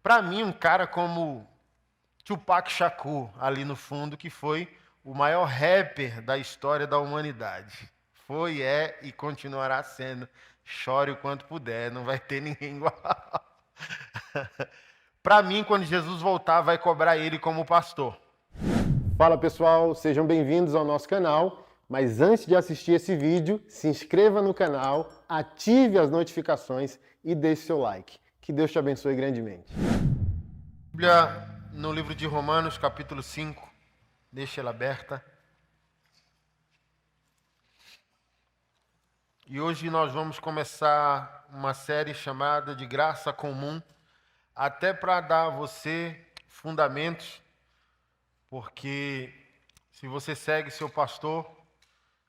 Para mim, um cara como Tupac Shakur, ali no fundo, que foi o maior rapper da história da humanidade. Foi, é e continuará sendo. Chore o quanto puder, não vai ter ninguém igual. Para mim, quando Jesus voltar, vai cobrar ele como pastor. Fala pessoal, sejam bem-vindos ao nosso canal. Mas antes de assistir esse vídeo, se inscreva no canal, ative as notificações e deixe seu like. Que Deus te abençoe grandemente. Bíblia no livro de Romanos, capítulo 5, deixa ela aberta. E hoje nós vamos começar uma série chamada de Graça Comum, até para dar a você fundamentos, porque se você segue seu pastor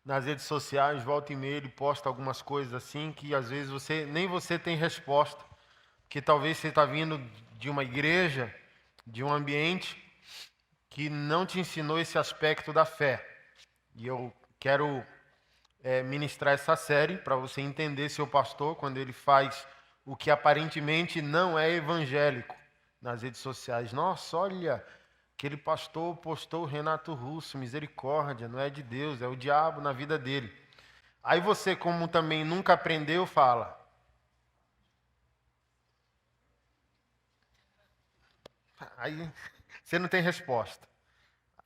nas redes sociais, volta e meia, ele posta algumas coisas assim que às vezes nem você tem resposta, porque talvez você está vindo de uma igreja, de um ambiente que não te ensinou esse aspecto da fé. E eu quero ministrar essa série para você entender seu pastor quando ele faz o que aparentemente não é evangélico nas redes sociais. Nossa, olha, aquele pastor postou o Renato Russo, misericórdia, não é de Deus, é o diabo na vida dele. Aí você, como também nunca aprendeu, fala. Aí você não tem resposta.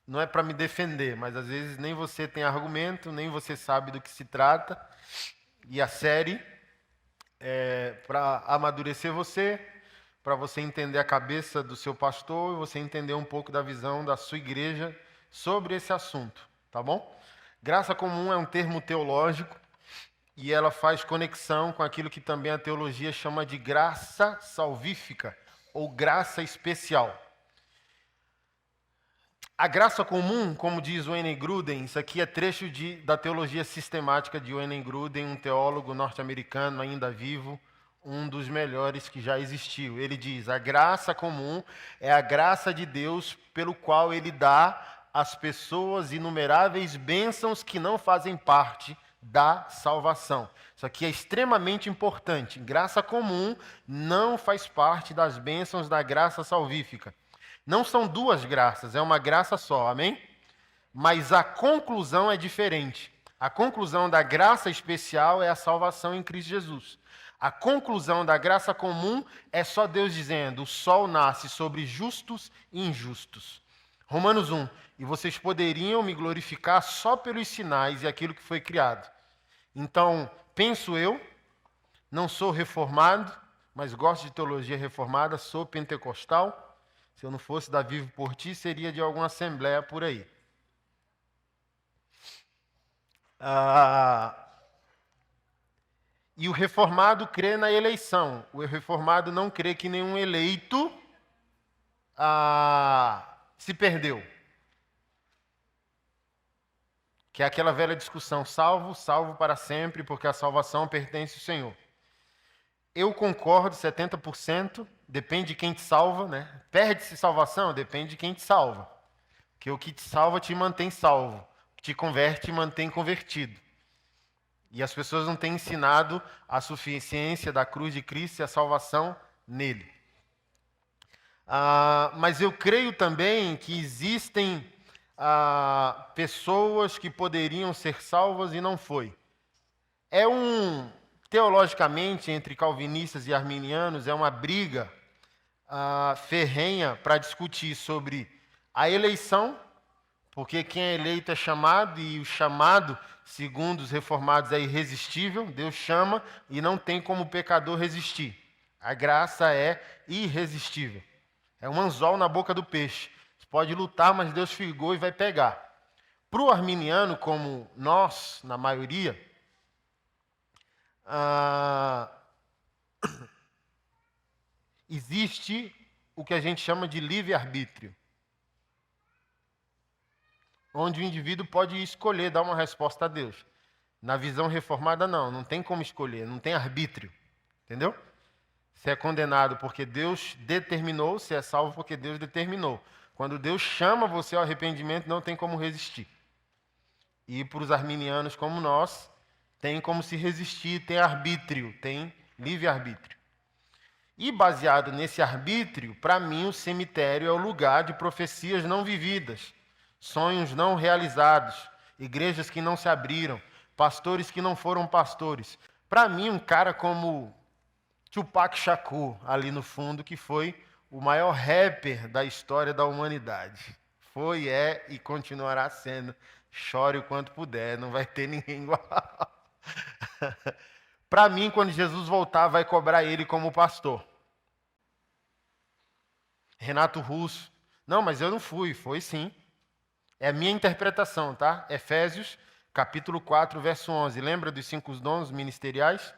Não é para me defender, mas às vezes nem você tem argumento, nem você sabe do que se trata. E a série é para amadurecer você, para você entender a cabeça do seu pastor e você entender um pouco da visão da sua igreja sobre esse assunto, tá bom? Graça comum é um termo teológico e ela faz conexão com aquilo que também a teologia chama de graça salvífica ou graça especial. A graça comum, como diz Wayne Grudem, isso aqui é trecho da teologia sistemática de Wayne Grudem, um teólogo norte-americano ainda vivo, um dos melhores que já existiu. Ele diz: a graça comum é a graça de Deus pelo qual ele dá às pessoas inumeráveis bênçãos que não fazem parte da salvação. Isso aqui é extremamente importante. Graça comum não faz parte das bênçãos da graça salvífica. Não são duas graças, é uma graça só, amém? Mas a conclusão é diferente. A conclusão da graça especial é a salvação em Cristo Jesus. A conclusão da graça comum é só Deus dizendo: o sol nasce sobre justos e injustos. Romanos 1. E vocês poderiam me glorificar só pelos sinais e aquilo que foi criado. Então, penso eu, não sou reformado, mas gosto de teologia reformada, sou pentecostal. Se eu não fosse da Vivo por Ti, seria de alguma assembleia por aí. E o reformado crê na eleição. O reformado não crê que nenhum eleito se perdeu. Que é aquela velha discussão: salvo, salvo para sempre, porque a salvação pertence ao Senhor. Eu concordo 70%, depende de quem te salva, né? Perde-se salvação? Depende de quem te salva. Porque o que te salva te mantém salvo. O que te converte te mantém convertido. E as pessoas não têm ensinado a suficiência da cruz de Cristo e a salvação nele. Mas eu creio também que existem pessoas que poderiam ser salvas e não foi. Teologicamente, entre calvinistas e arminianos, é uma briga ferrenha para discutir sobre a eleição, porque quem é eleito é chamado, e o chamado, segundo os reformados, é irresistível. Deus chama e não tem como o pecador resistir. A graça é irresistível. É um anzol na boca do peixe. Você pode lutar, mas Deus figou e vai pegar. Para o arminiano, como nós, na maioria, existe o que a gente chama de livre-arbítrio, onde o indivíduo pode escolher dar uma resposta a Deus. Na visão reformada, não tem como escolher, não tem arbítrio, entendeu? Você é condenado porque Deus determinou, você é salvo porque Deus determinou. Quando Deus chama você ao arrependimento, não tem como resistir. E para os arminianos como nós, tem como se resistir, tem arbítrio, tem livre-arbítrio. E baseado nesse arbítrio, para mim o cemitério é o lugar de profecias não vividas, sonhos não realizados, igrejas que não se abriram, pastores que não foram pastores. Para mim, um cara como Tupac Shakur, ali no fundo, que foi o maior rapper da história da humanidade. Foi, é e continuará sendo. Chore o quanto puder, não vai ter ninguém igual. Para mim, quando Jesus voltar, vai cobrar ele como pastor. Renato Russo. Não, mas eu não fui. Foi sim. É a minha interpretação, tá? Efésios, capítulo 4, verso 11. Lembra dos 5 dons ministeriais?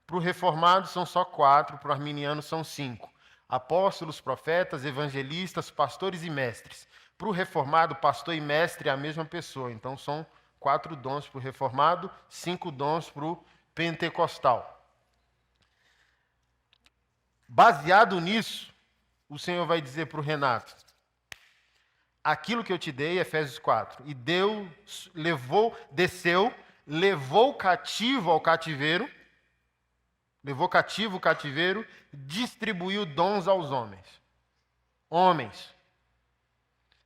Para o reformado são só 4, para o arminiano são 5. Apóstolos, profetas, evangelistas, pastores e mestres. Para o reformado, pastor e mestre é a mesma pessoa. Então são 4 dons para o reformado, 5 dons para o pentecostal. Baseado nisso, o Senhor vai dizer para o Renato: aquilo que eu te dei, Efésios 4, e Deus desceu, levou cativo ao cativeiro, levou cativo o cativeiro, distribuiu dons aos homens. Homens.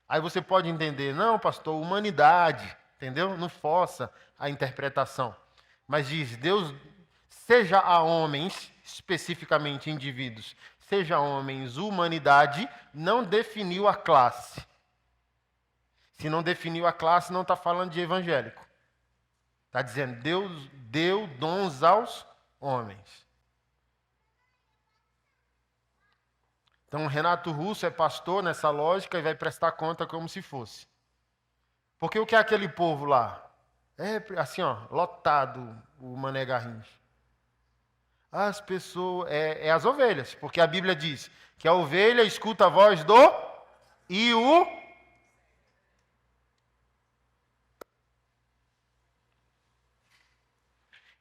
Aí você pode entender, não, pastor, humanidade, entendeu? Não força a interpretação. Mas diz, Deus, seja a homens, especificamente indivíduos, seja a homens, humanidade, não definiu a classe. Se não definiu a classe, não está falando de evangélico. Está dizendo, Deus deu dons aos homens. Então, Renato Russo é pastor nessa lógica e vai prestar conta como se fosse. Porque o que é aquele povo lá? É assim, ó, lotado o Mané Garrincha. As pessoas, as ovelhas, porque a Bíblia diz que a ovelha escuta a voz do e o...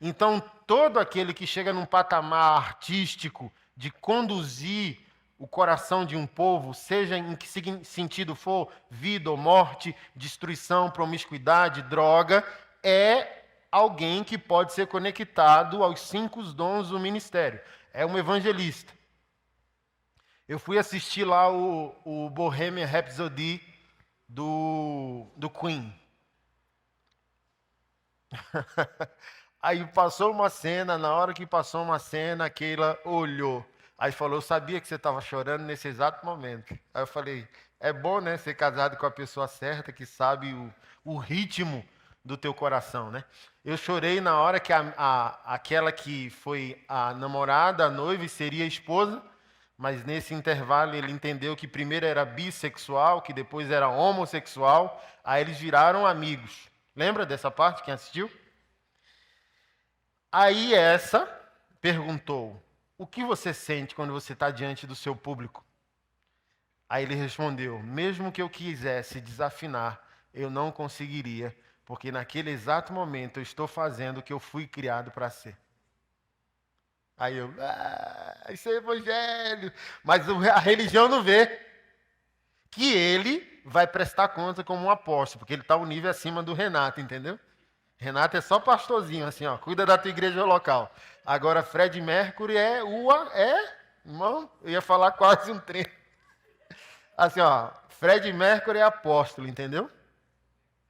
Então, todo aquele que chega num patamar artístico de conduzir o coração de um povo, seja em que sentido for, vida ou morte, destruição, promiscuidade, droga, é alguém que pode ser conectado aos 5 dons do ministério. É um evangelista. Eu fui assistir lá o Bohemian Rhapsody do Queen. Aí passou uma cena, na hora que passou uma cena, a Keila olhou. Aí falou, eu sabia que você estava chorando nesse exato momento. Aí eu falei, é bom, né, ser casado com a pessoa certa, que sabe o ritmo do teu coração, né? Eu chorei na hora que aquela que foi a namorada, a noiva e seria a esposa, mas nesse intervalo ele entendeu que primeiro era bissexual, que depois era homossexual, aí eles viraram amigos. Lembra dessa parte, quem assistiu? Aí essa perguntou, o que você sente quando você está diante do seu público? Aí ele respondeu, mesmo que eu quisesse desafinar, eu não conseguiria, porque naquele exato momento eu estou fazendo o que eu fui criado para ser. Aí eu, isso é evangelho. Mas a religião não vê que ele vai prestar conta como um apóstolo, porque ele está um nível acima do Renato, entendeu? Renato é só pastorzinho, assim, ó, cuida da tua igreja local. Agora, Fred Mercury irmão, eu ia falar quase um trem. Assim, ó, Fred Mercury é apóstolo, entendeu?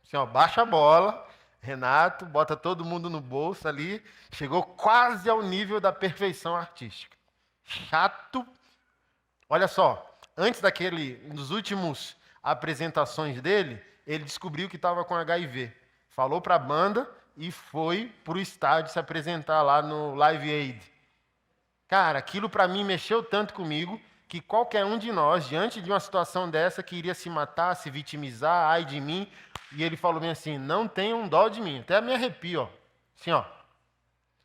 Assim, ó, baixa a bola, Renato, bota todo mundo no bolso ali, chegou quase ao nível da perfeição artística. Chato. Olha só, antes nos últimos apresentações dele, ele descobriu que estava com HIV. Falou para a banda e foi para o estádio se apresentar lá no Live Aid. Cara, aquilo para mim mexeu tanto comigo que qualquer um de nós, diante de uma situação dessa, que iria se matar, se vitimizar, ai de mim, e ele falou bem assim, não tenham dó de mim, até me arrepio, ó. Assim, ó,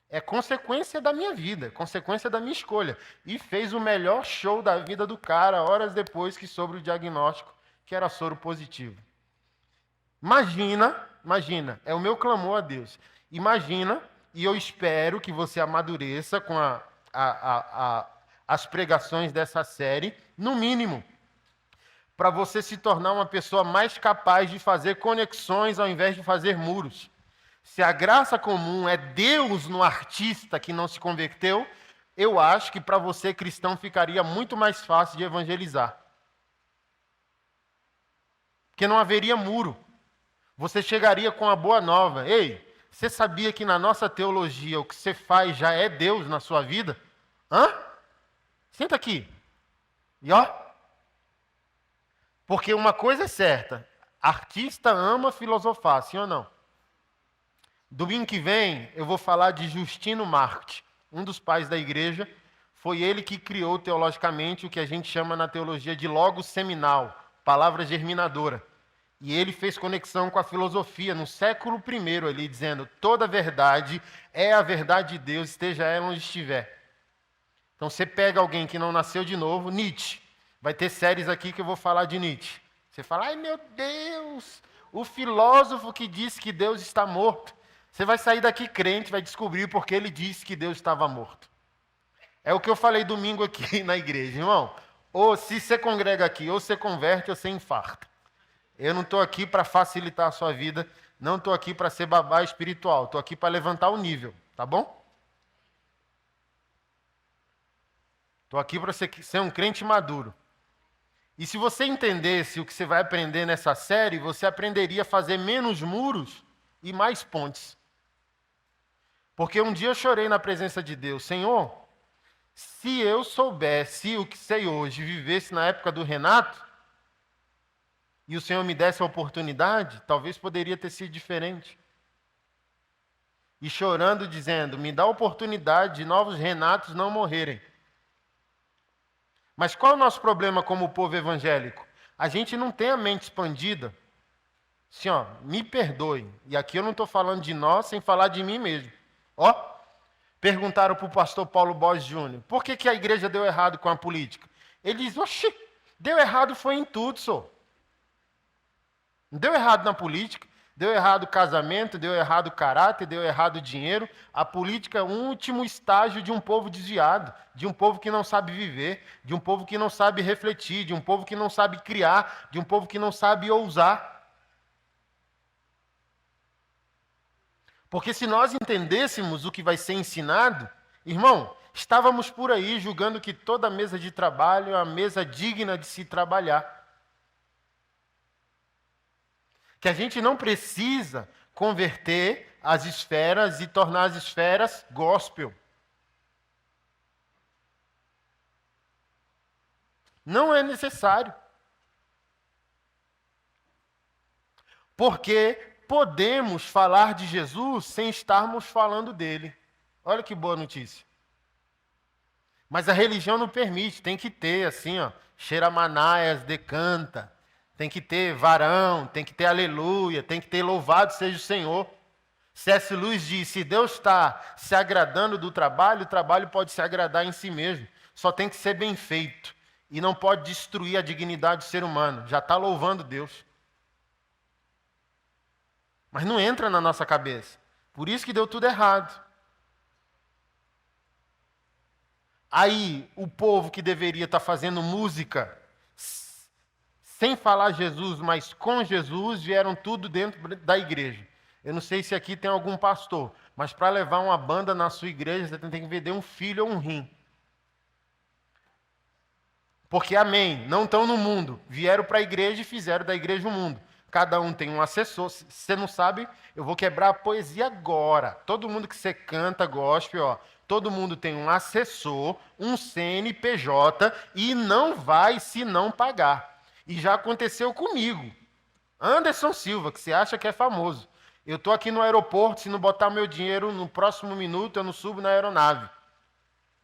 é consequência da minha vida, consequência da minha escolha. E fez o melhor show da vida do cara, horas depois que soube o diagnóstico, que era soro positivo. Imagina, é o meu clamor a Deus. Imagina, e eu espero que você amadureça com as pregações dessa série, no mínimo, para você se tornar uma pessoa mais capaz de fazer conexões ao invés de fazer muros. Se a graça comum é Deus no artista que não se converteu, eu acho que para você cristão ficaria muito mais fácil de evangelizar. Porque não haveria muro. Você chegaria com a boa nova. Ei, você sabia que na nossa teologia o que você faz já é Deus na sua vida? Hã? Senta aqui. E ó. Porque uma coisa é certa. Artista ama filosofar, sim ou não? Domingo que vem eu vou falar de Justino Mártir, um dos pais da igreja. Foi ele que criou teologicamente o que a gente chama na teologia de logos seminal, palavra germinadora. E ele fez conexão com a filosofia no século I ali, dizendo: toda verdade é a verdade de Deus, esteja ela onde estiver. Então você pega alguém que não nasceu de novo, Nietzsche. Vai ter séries aqui que eu vou falar de Nietzsche. Você fala: ai meu Deus, o filósofo que disse que Deus está morto. Você vai sair daqui crente, vai descobrir porque ele disse que Deus estava morto. É o que eu falei domingo aqui na igreja, irmão. Ou se você congrega aqui, ou você converte, ou você infarta. Eu não estou aqui para facilitar a sua vida, não estou aqui para ser babá espiritual, estou aqui para levantar o nível, tá bom? Estou aqui para ser um crente maduro. E se você entendesse o que você vai aprender nessa série, você aprenderia a fazer menos muros e mais pontes. Porque um dia eu chorei na presença de Deus: Senhor, se eu soubesse o que sei hoje, vivesse na época do Renato, e o Senhor me desse a oportunidade, talvez poderia ter sido diferente. E chorando, dizendo: me dá a oportunidade de novos Renatos não morrerem. Mas qual é o nosso problema como povo evangélico? A gente não tem a mente expandida. Assim, ó, me perdoe. E aqui eu não estou falando de nós sem falar de mim mesmo. Ó, perguntaram para o pastor Paulo Borges Júnior: por que a igreja deu errado com a política? Ele diz: oxi, deu errado foi em tudo, senhor. Não deu errado na política, deu errado o casamento, deu errado o caráter, deu errado o dinheiro. A política é o último estágio de um povo desviado, de um povo que não sabe viver, de um povo que não sabe refletir, de um povo que não sabe criar, de um povo que não sabe ousar. Porque se nós entendêssemos o que vai ser ensinado, irmão, estávamos por aí julgando que toda mesa de trabalho é uma mesa digna de se trabalhar. Que a gente não precisa converter as esferas e tornar as esferas gospel. Não é necessário. Porque podemos falar de Jesus sem estarmos falando dele. Olha que boa notícia. Mas a religião não permite, tem que ter assim, ó, Xeramanaias decanta, tem que ter varão, tem que ter aleluia, tem que ter louvado seja o Senhor. C.S. Lewis diz: se Deus está se agradando do trabalho, o trabalho pode se agradar em si mesmo. Só tem que ser bem feito. E não pode destruir a dignidade do ser humano. Já está louvando Deus. Mas não entra na nossa cabeça. Por isso que deu tudo errado. Aí, o povo que deveria estar fazendo música sem falar Jesus, mas com Jesus, vieram tudo dentro da igreja. Eu não sei se aqui tem algum pastor, mas para levar uma banda na sua igreja, você tem que vender um filho ou um rim. Porque, amém, não estão no mundo. Vieram para a igreja e fizeram da igreja o mundo. Cada um tem um assessor. Se você não sabe, eu vou quebrar a poesia agora. Todo mundo que você canta gospel, ó, todo mundo tem um assessor, um CNPJ e não vai se não pagar. E já aconteceu comigo. Anderson Silva, que você acha que é famoso. Eu estou aqui no aeroporto, se não botar meu dinheiro no próximo minuto, eu não subo na aeronave.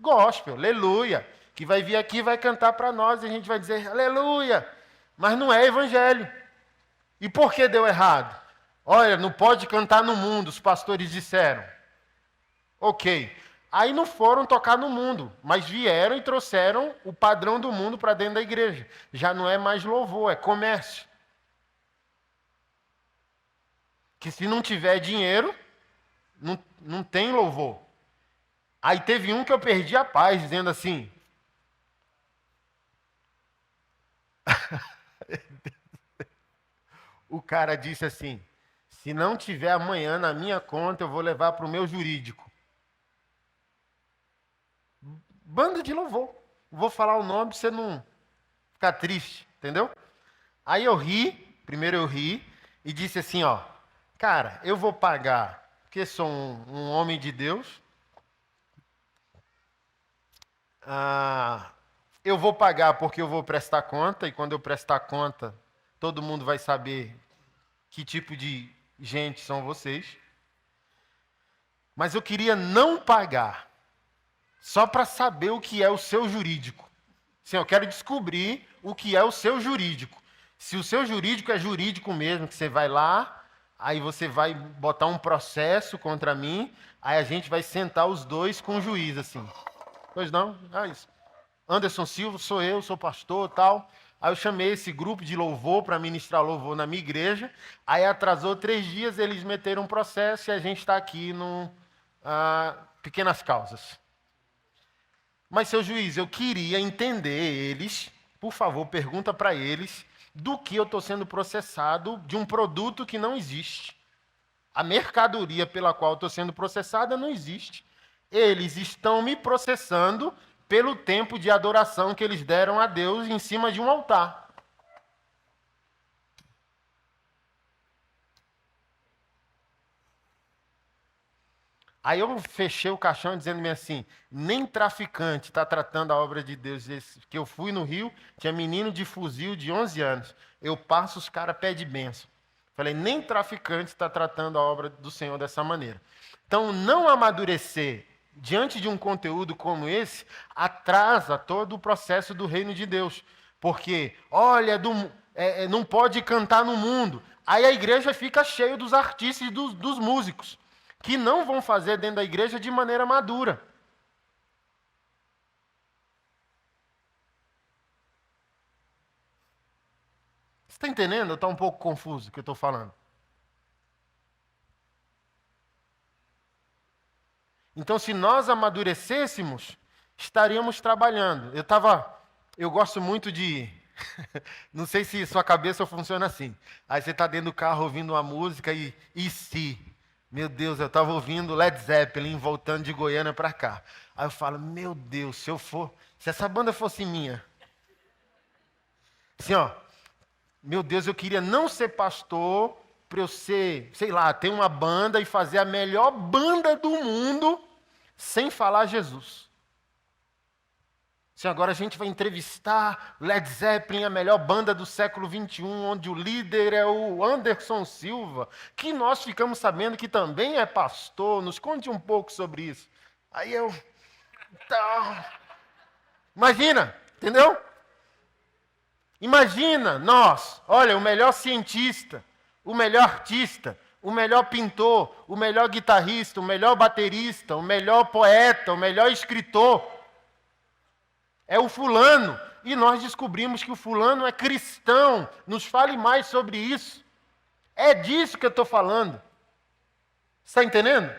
Gospel, aleluia. Que vai vir aqui e vai cantar para nós e a gente vai dizer aleluia. Mas não é evangelho. E por que deu errado? Olha, não pode cantar no mundo, os pastores disseram. Ok. Aí não foram tocar no mundo, mas vieram e trouxeram o padrão do mundo para dentro da igreja. Já não é mais louvor, é comércio. Que se não tiver dinheiro, não tem louvor. Aí teve um que eu perdi a paz, dizendo assim... O cara disse assim: se não tiver amanhã na minha conta, eu vou levar para o meu jurídico. Banda de louvor. Vou falar o nome pra você não ficar triste, entendeu? Aí eu ri, primeiro eu ri, e disse assim, ó, cara, eu vou pagar, porque sou um homem de Deus, eu vou pagar porque eu vou prestar conta, e quando eu prestar conta, todo mundo vai saber que tipo de gente são vocês. Mas eu queria não pagar, só para saber o que é o seu jurídico. Sim, eu quero descobrir o que é o seu jurídico. Se o seu jurídico é jurídico mesmo, que você vai lá, aí você vai botar um processo contra mim, aí a gente vai sentar os dois com o juiz, assim. Pois não? Isso. Anderson Silva, sou eu, sou pastor e tal. Aí eu chamei esse grupo de louvor para ministrar louvor na minha igreja. Aí atrasou 3 dias, eles meteram um processo e a gente está aqui no Pequenas Causas. Mas, seu juiz, eu queria entender eles, por favor, pergunta para eles, do que eu estou sendo processado de um produto que não existe. A mercadoria pela qual eu estou sendo processada não existe. Eles estão me processando pelo tempo de adoração que eles deram a Deus em cima de um altar. Aí eu fechei o caixão dizendo-me assim, nem traficante está tratando a obra de Deus. Que eu fui no Rio, tinha menino de fuzil de 11 anos. Eu passo, os caras pedem bênção. Falei, nem traficante está tratando a obra do Senhor dessa maneira. Então, não amadurecer diante de um conteúdo como esse atrasa todo o processo do reino de Deus. Porque, olha, não pode cantar no mundo. Aí a igreja fica cheia dos artistas e dos músicos, que não vão fazer dentro da igreja de maneira madura. Você está entendendo? Está um pouco confuso o que eu estou falando. Então, se nós amadurecêssemos, estaríamos trabalhando. Eu gosto muito de... Não sei se sua cabeça funciona assim. Aí você está dentro do carro ouvindo uma música e se... Meu Deus, eu estava ouvindo Led Zeppelin voltando de Goiânia para cá. Aí eu falo, meu Deus, se essa banda fosse minha. Assim, ó, meu Deus, eu queria não ser pastor para eu ser, sei lá, ter uma banda e fazer a melhor banda do mundo sem falar Jesus. Assim, agora a gente vai entrevistar Led Zeppelin, a melhor banda do século XXI, onde o líder é o Anderson Silva, que nós ficamos sabendo que também é pastor. Nos conte um pouco sobre isso. Aí eu... Imagina, entendeu? Imagina nós, olha, o melhor cientista, o melhor artista, o melhor pintor, o melhor guitarrista, o melhor baterista, o melhor poeta, o melhor escritor. É o fulano. E nós descobrimos que o fulano é cristão. Nos fale mais sobre isso. É disso que eu estou falando. Está entendendo?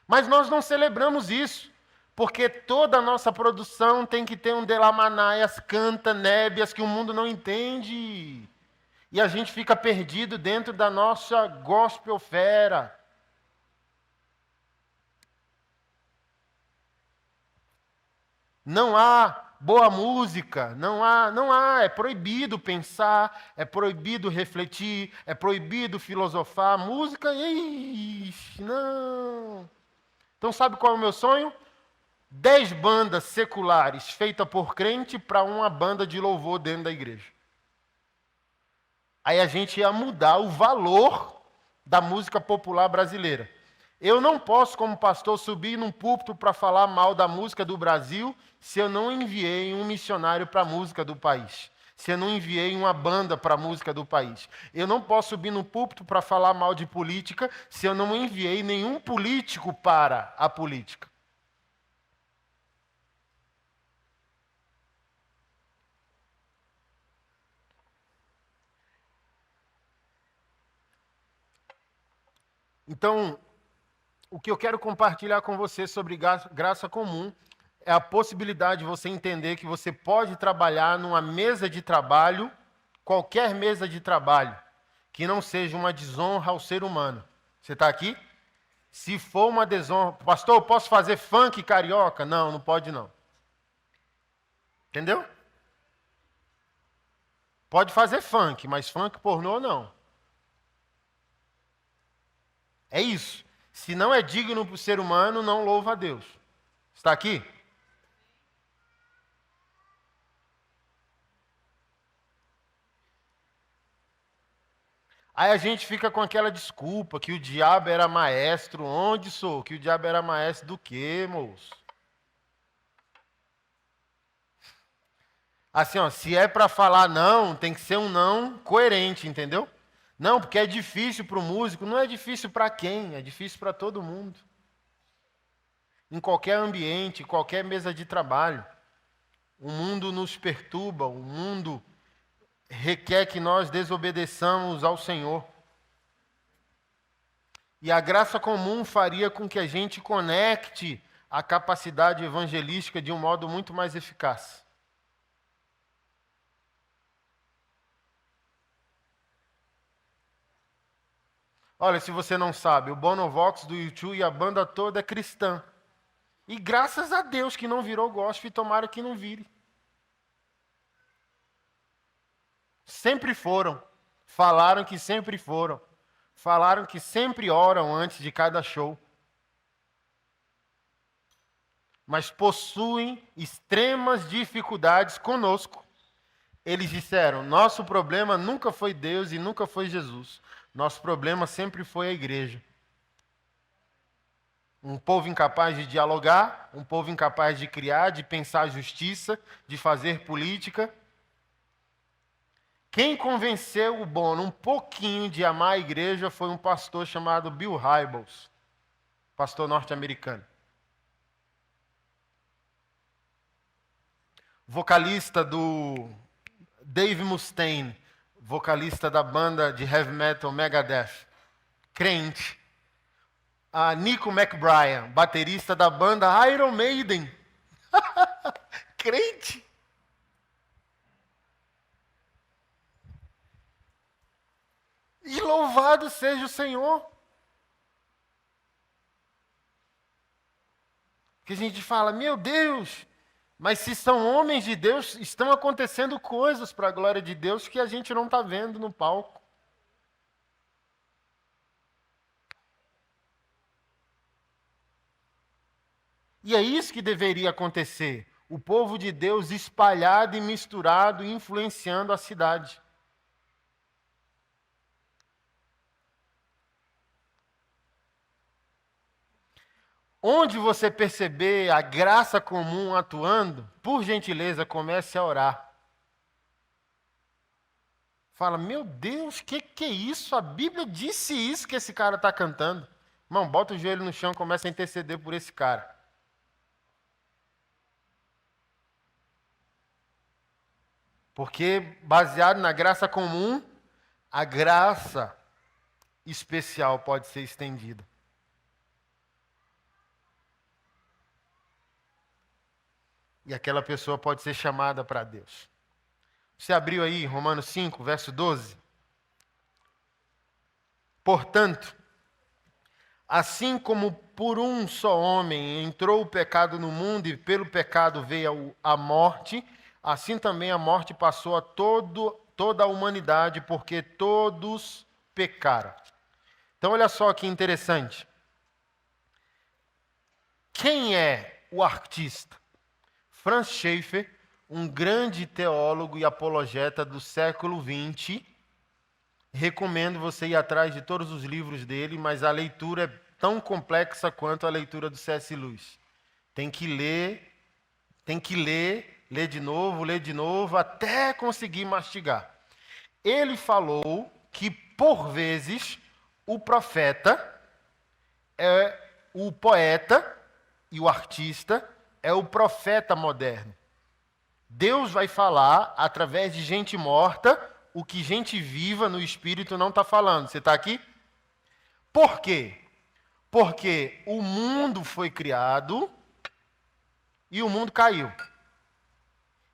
Mas nós não celebramos isso. Porque toda a nossa produção tem que ter um delamanaias, canta, nébias, que o mundo não entende. E a gente fica perdido dentro da nossa gospelfera. Não há boa música, não há, é proibido pensar, é proibido refletir, é proibido filosofar. Música, ixi, não. Então sabe qual é o meu sonho? 10 bandas seculares feitas por crente para uma banda de louvor dentro da igreja. Aí a gente ia mudar o valor da música popular brasileira. Eu não posso, como pastor, subir num púlpito para falar mal da música do Brasil se eu não enviei um missionário para a música do país. Se eu não enviei uma banda para a música do país. Eu não posso subir no púlpito para falar mal de política se eu não enviei nenhum político para a política. Então, o que eu quero compartilhar com você sobre graça comum é a possibilidade de você entender que você pode trabalhar numa mesa de trabalho, qualquer mesa de trabalho, que não seja uma desonra ao ser humano. Você está aqui? Se for uma desonra... Pastor, eu posso fazer funk carioca? Não, não pode não. Entendeu? Pode fazer funk, mas funk pornô não. É isso. Se não é digno para o ser humano, não louva a Deus. Está aqui? Aí a gente fica com aquela desculpa que o diabo era maestro. Onde sou? Que o diabo era maestro do quê, moço? Assim, ó, se é para falar não, tem que ser um não coerente, entendeu? Não, porque é difícil para o músico. Não é difícil para quem? É difícil para todo mundo. Em qualquer ambiente, qualquer mesa de trabalho. O mundo nos perturba, o mundo requer que nós desobedeçamos ao Senhor. E a graça comum faria com que a gente conecte a capacidade evangelística de um modo muito mais eficaz. Olha, se você não sabe, o Bonovox do U2 e a banda toda é cristã. E graças a Deus que não virou gospel e tomara que não vire. Sempre foram. Falaram que sempre foram. Falaram que sempre oram antes de cada show. Mas possuem extremas dificuldades conosco. Eles disseram: nosso problema nunca foi Deus e nunca foi Jesus. Nosso problema sempre foi a igreja. Um povo incapaz de dialogar, um povo incapaz de criar, de pensar justiça, de fazer política. Quem convenceu o Bono um pouquinho de amar a igreja foi um pastor chamado Bill Hybels, pastor norte-americano. Vocalista do Dave Mustaine, vocalista da banda de heavy metal Megadeth, crente. A Nico McBride, baterista da banda Iron Maiden, crente. E louvado seja o Senhor. Que a gente fala, meu Deus, mas se são homens de Deus, estão acontecendo coisas para a glória de Deus que a gente não está vendo no palco. E é isso que deveria acontecer. O povo de Deus espalhado e misturado, influenciando a cidade. Onde você perceber a graça comum atuando, por gentileza, comece a orar. Fala, meu Deus, que é isso? A Bíblia disse isso que esse cara está cantando. Irmão, bota o joelho no chão e começa a interceder por esse cara. Porque, baseado na graça comum, a graça especial pode ser estendida. E aquela pessoa pode ser chamada para Deus. Você abriu aí Romanos 5, verso 12? Portanto, assim como por um só homem entrou o pecado no mundo e pelo pecado veio a morte, assim também a morte passou a toda a humanidade, porque todos pecaram. Então olha só que interessante. Quem é o artista? Franz Schaeffer, um grande teólogo e apologeta do século XX. Recomendo você ir atrás de todos os livros dele, mas a leitura é tão complexa quanto a leitura do C.S. Lewis. Tem que ler de novo, até conseguir mastigar. Ele falou que, por vezes, o profeta é o poeta e o artista é o profeta moderno. Deus vai falar através de gente morta o que gente viva no espírito não está falando. Você está aqui? Por quê? Porque o mundo foi criado e o mundo caiu.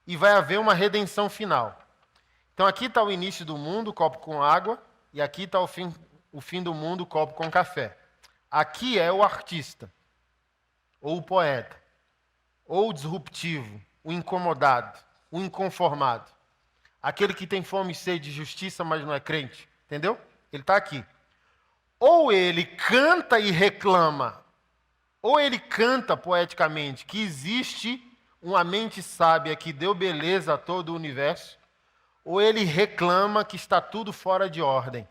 E vai haver uma redenção final. Então aqui está o início do mundo, copo com água, e aqui está o fim do mundo, copo com café. Aqui é o artista, ou o poeta, ou o disruptivo, o incomodado, o inconformado. Aquele que tem fome e sede de justiça, mas não é crente. Entendeu? Ele está aqui. Ou ele canta e reclama, ou ele canta poeticamente que existe uma mente sábia que deu beleza a todo o universo, ou ele reclama que está tudo fora de ordem.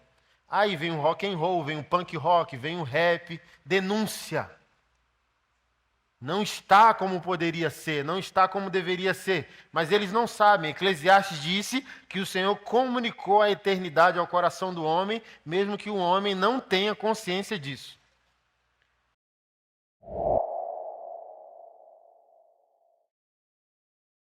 Aí vem o rock and roll, vem o punk rock, vem o rap, denúncia. Não está como poderia ser, não está como deveria ser. Mas eles não sabem. Eclesiastes disse que o Senhor comunicou a eternidade ao coração do homem, mesmo que o homem não tenha consciência disso.